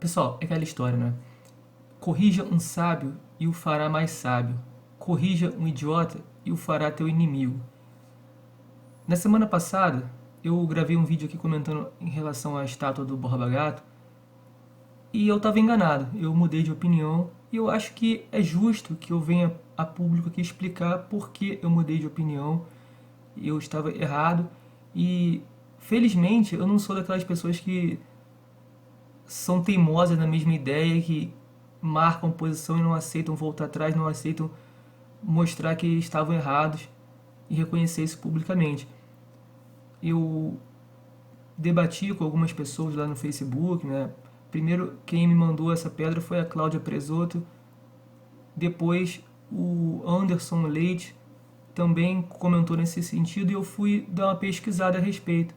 Pessoal, é aquela história, né? Corrija um sábio e o fará mais sábio. Corrija um idiota e o fará teu inimigo. Na semana passada, eu gravei um vídeo aqui comentando em relação à estátua do Borba Gato e eu estava enganado. Eu mudei de opinião e eu acho que é justo que eu venha a público aqui explicar por que eu mudei de opinião. Eu estava errado e, felizmente, eu não sou daquelas pessoas que são teimosas na mesma ideia, que marcam posição e não aceitam voltar atrás, não aceitam mostrar que estavam errados e reconhecer isso publicamente. Eu debati com algumas pessoas lá no Facebook, né? Primeiro, quem me mandou essa pedra foi a Cláudia Presoto, depois o Anderson Leite também comentou nesse sentido e eu fui dar uma pesquisada a respeito.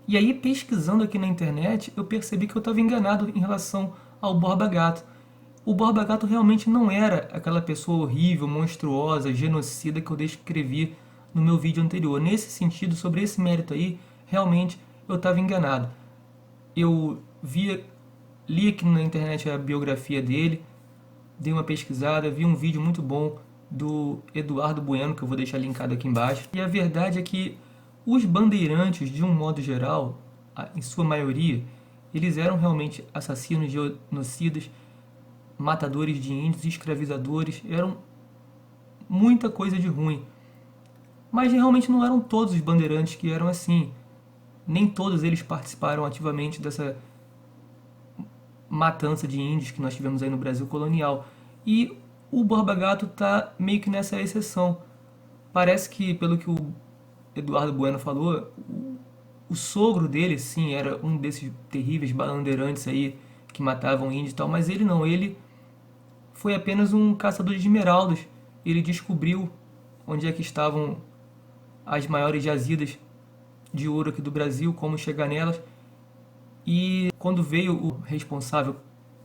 E aí, pesquisando aqui na internet, eu percebi que eu estava enganado em relação ao Borba Gato. O Borba Gato realmente não era aquela pessoa horrível, monstruosa, genocida que eu descrevi no meu vídeo anterior. Nesse sentido, sobre esse mérito aí, realmente eu estava enganado. Eu li aqui na internet a biografia dele, dei uma pesquisada, vi um vídeo muito bom do Eduardo Bueno, que eu vou deixar linkado aqui embaixo. E a verdade é que os bandeirantes, de um modo geral, em sua maioria, eles eram realmente assassinos, genocidas, matadores de índios, escravizadores, eram muita coisa de ruim. Mas realmente não eram todos os bandeirantes que eram assim. Nem todos eles participaram ativamente dessa matança de índios que nós tivemos aí no Brasil colonial. E o Borba Gato está meio que nessa exceção. Parece que, pelo que o Eduardo Bueno falou, o sogro dele, sim, era um desses terríveis bandeirantes aí que matavam índios e tal, mas ele não, ele foi apenas um caçador de esmeraldas. Ele descobriu onde é que estavam as maiores jazidas de ouro aqui do Brasil, como chegar nelas. E quando veio o responsável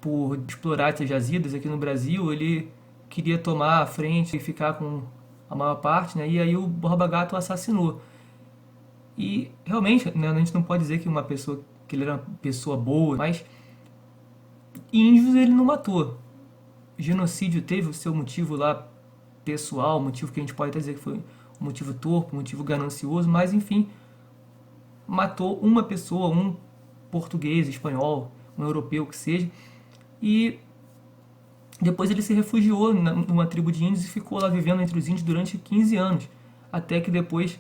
por explorar essas jazidas aqui no Brasil, ele queria tomar a frente e ficar com a maior parte, né? E aí o Borba Gato o assassinou. E realmente, né, a gente não pode dizer que uma pessoa que ele era uma pessoa boa, mas índios ele não matou. Genocídio teve o seu motivo lá pessoal, motivo que a gente pode até dizer que foi um motivo torpe, um motivo ganancioso, mas enfim, matou uma pessoa, um português, espanhol, um europeu que seja, e depois ele se refugiou numa tribo de índios e ficou lá vivendo entre os índios durante 15 anos, até que depois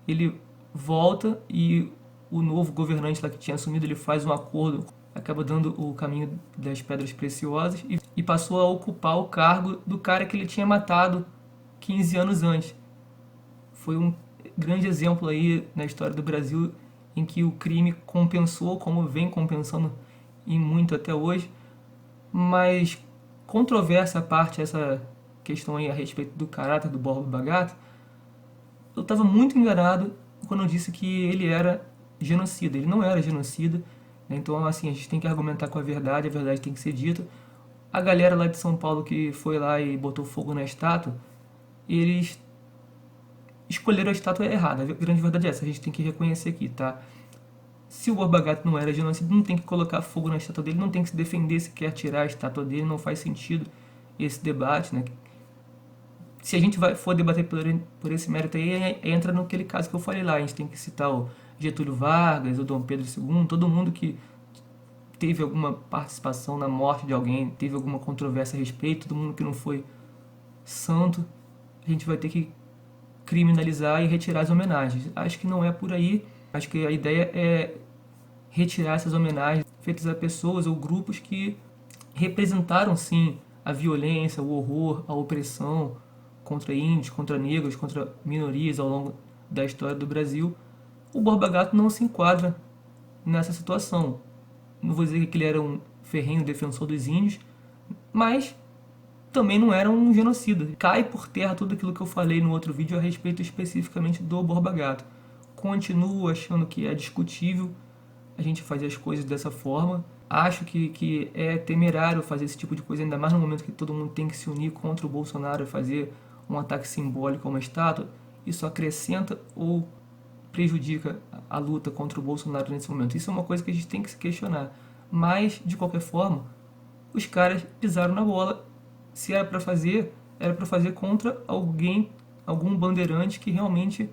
ele volta e o novo governante lá que tinha assumido, ele faz um acordo, acaba dando o caminho das pedras preciosas e passou a ocupar o cargo do cara que ele tinha matado 15 anos antes. Foi um grande exemplo aí na história do Brasil em que o crime compensou, como vem compensando e muito até hoje, mas controversa à parte essa questão aí a respeito do caráter do Borba Gato, eu estava muito enganado quando eu disse que ele era genocida. Ele não era genocida, né? Então assim, a gente tem que argumentar com a verdade tem que ser dita. A galera lá de São Paulo que foi lá e botou fogo na estátua, eles escolheram a estátua errada. A grande verdade é essa, a gente tem que reconhecer aqui, tá? Se o Borba Gato não era genocida, não tem que colocar fogo na estátua dele, não tem que se defender se quer tirar a estátua dele, não faz sentido esse debate, né? Se a gente for debater por esse mérito aí, entra naquele caso que eu falei lá, a gente tem que citar o Getúlio Vargas, o Dom Pedro II, todo mundo que teve alguma participação na morte de alguém, teve alguma controvérsia a respeito, todo mundo que não foi santo, a gente vai ter que criminalizar e retirar as homenagens. Acho que não é por aí, acho que a ideia é retirar essas homenagens feitas a pessoas ou grupos que representaram sim a violência, o horror, a opressão contra índios, contra negros, contra minorias ao longo da história do Brasil. O Borba Gato não se enquadra nessa situação. Não vou dizer que ele era um ferrenho defensor dos índios, mas também não era um genocida. Cai por terra tudo aquilo que eu falei no outro vídeo a respeito especificamente do Borba Gato. Continuo achando que é discutível a gente fazer as coisas dessa forma. Acho que é temerário fazer esse tipo de coisa, ainda mais no momento que todo mundo tem que se unir contra o Bolsonaro e fazer um ataque simbólico a uma estátua. Isso acrescenta ou prejudica a luta contra o Bolsonaro nesse momento? Isso é uma coisa que a gente tem que se questionar. Mas, de qualquer forma, os caras pisaram na bola. Se era para fazer contra algum bandeirante que realmente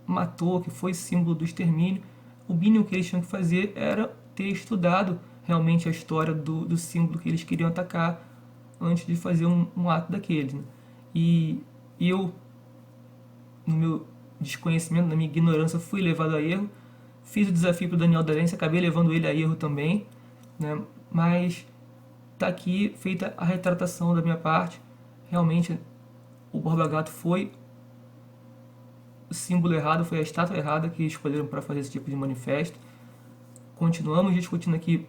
matou, que foi símbolo do extermínio. O mínimo que eles tinham que fazer era ter estudado realmente a história do símbolo que eles queriam atacar antes de fazer um ato daqueles. Né? E eu, no meu desconhecimento, na minha ignorância, fui levado a erro. Fiz o desafio para o Daniel Darense, acabei levando ele a erro também, né? Mas está aqui feita a retratação da minha parte. Realmente o Borba Gato foi o símbolo errado, foi a estátua errada que escolheram para fazer esse tipo de manifesto. Continuamos discutindo aqui,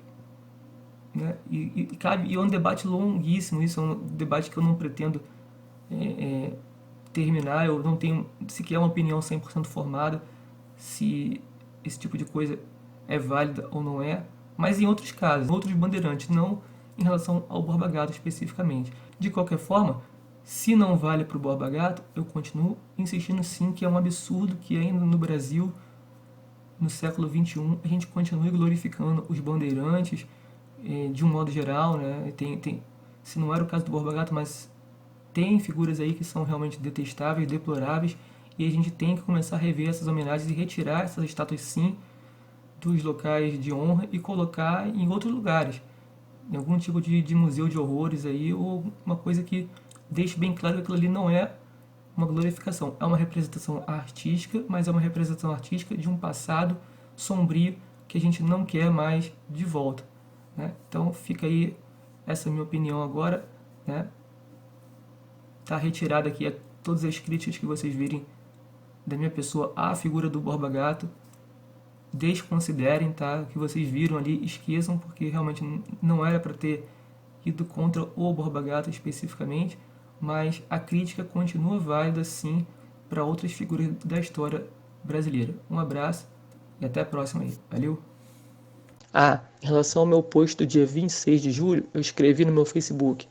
né? E é um debate longuíssimo. Isso é um debate que eu não pretendo terminar. Eu não tenho sequer uma opinião 100% formada se esse tipo de coisa é válida ou não é, mas em outros casos, em outros bandeirantes, não em relação ao Borba Gato especificamente. De qualquer forma, se não vale para o Borba Gato, eu continuo insistindo sim que é um absurdo que ainda no Brasil, no século XXI, a gente continue glorificando os bandeirantes de um modo geral, né? Se não era o caso do Borba Gato, mas tem figuras aí que são realmente detestáveis, deploráveis, e a gente tem que começar a rever essas homenagens e retirar essas estátuas sim dos locais de honra e colocar em outros lugares, em algum tipo de museu de horrores aí, ou uma coisa que deixe bem claro que aquilo ali não é uma glorificação, é uma representação artística, mas é uma representação artística de um passado sombrio que a gente não quer mais de volta, né? Então fica aí essa minha opinião agora, né? Tá retirada aqui todas as críticas que vocês virem da minha pessoa à figura do Borba Gato. Desconsiderem, tá? O que vocês viram ali, esqueçam, porque realmente não era para ter ido contra o Borba Gato especificamente, mas a crítica continua válida sim para outras figuras da história brasileira. Um abraço e até a próxima aí. Valeu! Em relação ao meu post do dia 26 de julho, eu escrevi no meu Facebook: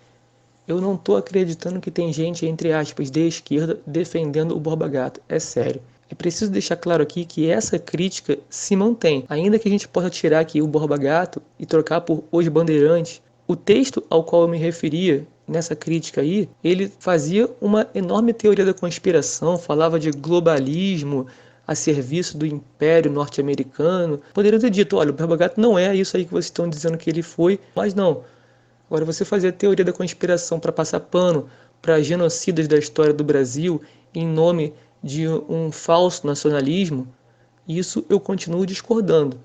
eu não tô acreditando que tem gente, entre aspas, de esquerda defendendo o Borba Gato. É sério. É preciso deixar claro aqui que essa crítica se mantém. Ainda que a gente possa tirar aqui o Borba Gato e trocar por Os Bandeirantes, o texto ao qual eu me referia nessa crítica aí, ele fazia uma enorme teoria da conspiração, falava de globalismo a serviço do Império Norte-Americano. Poderia ter dito, olha, o Borba Gato não é isso aí que vocês estão dizendo que ele foi, mas não. Agora, você fazer a teoria da conspiração para passar pano para genocidas da história do Brasil em nome de um falso nacionalismo, isso eu continuo discordando.